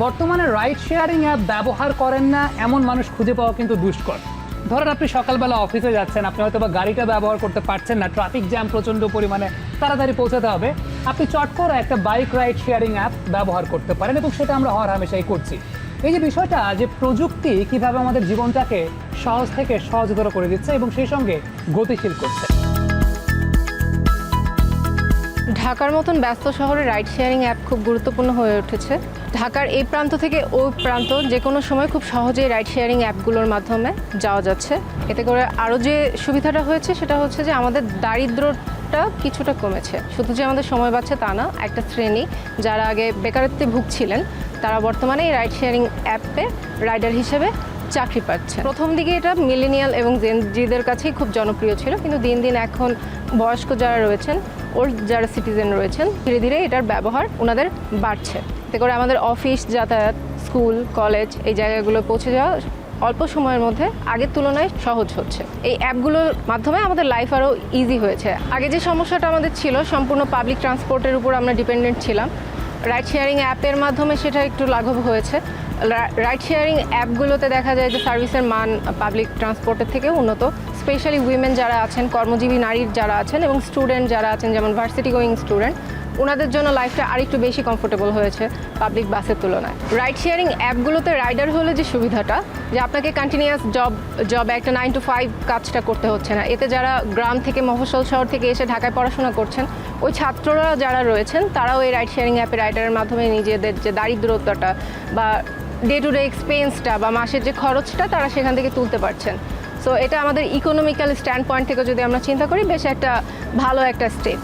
বর্তমানে ride sharing app ব্যবহার করেন না এমন মানুষ খুঁজে পাওয়া কিন্তু দুষ্কর। ধরেন আপনি সকালবেলা অফিসে যাচ্ছেন, আপনি হয়তো বা গাড়িটা ব্যবহার করতে পারছেন না, ট্রাফিক জ্যাম প্রচণ্ড পরিমাণে, তাড়াতাড়ি পৌঁছাতে হবে, আপনি চট করে একটা বাইক রাইড শেয়ারিং অ্যাপ ব্যবহার করতে পারেন এবং সেটা আমরা হরহামেশাই করছি। এই যে বিষয়টা যে প্রযুক্তি কীভাবে আমাদের জীবনটাকে সহজ থেকে সহজতর করে দিচ্ছে এবং সেই সঙ্গে গতিশীল করছে। ঢাকার মতন ব্যস্ত শহরে রাইড শেয়ারিং অ্যাপ খুব গুরুত্বপূর্ণ হয়ে উঠেছে। ঢাকার এই প্রান্ত থেকে ওই প্রান্ত যে কোনো সময় খুব সহজেই রাইড শেয়ারিং অ্যাপগুলোর মাধ্যমে যাওয়া যাচ্ছে। এতে করে আরও যে সুবিধাটা হয়েছে সেটা হচ্ছে যে আমাদের দারিদ্র্যটা কিছুটা কমেছে। শুধু যে আমাদের সময় বাঁচছে তা না, একটা শ্রেণী যারা আগে বেকারত্বে ভুগছিলেন তারা বর্তমানে এই রাইড শেয়ারিং অ্যাপে রাইডার হিসেবে চাকরি পাচ্ছে। প্রথম দিকে এটা মিলেনিয়াল এবং জেনজিদের কাছেই খুব জনপ্রিয় ছিল, কিন্তু দিন দিন এখন বয়স্ক যারা রয়েছেন, ওল্ড যারা সিটিজেন রয়েছেন, ধীরে ধীরে এটার ব্যবহার ওনাদের বাড়ছে। এতে করে আমাদের অফিস, যাতায়াত, স্কুল, কলেজ এই জায়গাগুলো পৌঁছে যাওয়া অল্প সময়ের মধ্যে আগের তুলনায় সহজ হচ্ছে। এই অ্যাপগুলোর মাধ্যমে আমাদের লাইফ আরও ইজি হয়েছে। আগে যে সমস্যাটা আমাদের ছিল, সম্পূর্ণ পাবলিক ট্রান্সপোর্টের উপর আমরা ডিপেন্ডেন্ট ছিলাম, রাইড শেয়ারিং অ্যাপের মাধ্যমে সেটা একটু লাঘব হয়েছে। রাইড শেয়ারিং অ্যাপগুলোতে দেখা যায় যে সার্ভিসের মান পাবলিক ট্রান্সপোর্টের থেকে উন্নত। স্পেশালি উইমেন যারা আছেন, কর্মজীবী নারীর যারা আছেন এবং স্টুডেন্ট যারা আছেন, যেমন ভার্সিটি গোয়িং স্টুডেন্ট, ওনাদের জন্য লাইফটা আরেকটু বেশি কমফোর্টেবল হয়েছে পাবলিক বাসের তুলনায়। রাইড শেয়ারিং অ্যাপগুলোতে রাইডার হলে যে সুবিধাটা, যে আপনাকে কন্টিনিউয়াস জবে একটা 9 to 5 কাজটা করতে হচ্ছে না। এতে যারা গ্রাম থেকে মফস্বল শহর থেকে এসে ঢাকায় পড়াশোনা করছেন, ওই ছাত্ররা যারা রয়েছেন তারাও এই রাইড শেয়ারিং অ্যাপে রাইডারের মাধ্যমে নিজেদের যে দারিদ্রতাটা বা ডে টু ডে এক্সপেন্সটা বা মাসের যে খরচটা তারা সেখান থেকে তুলতে পারছেন। সো এটা আমাদের ইকোনমিক্যাল স্ট্যান্ড পয়েন্ট থেকে যদি আমরা চিন্তা করি, বেশ একটা ভালো একটা স্টেপ।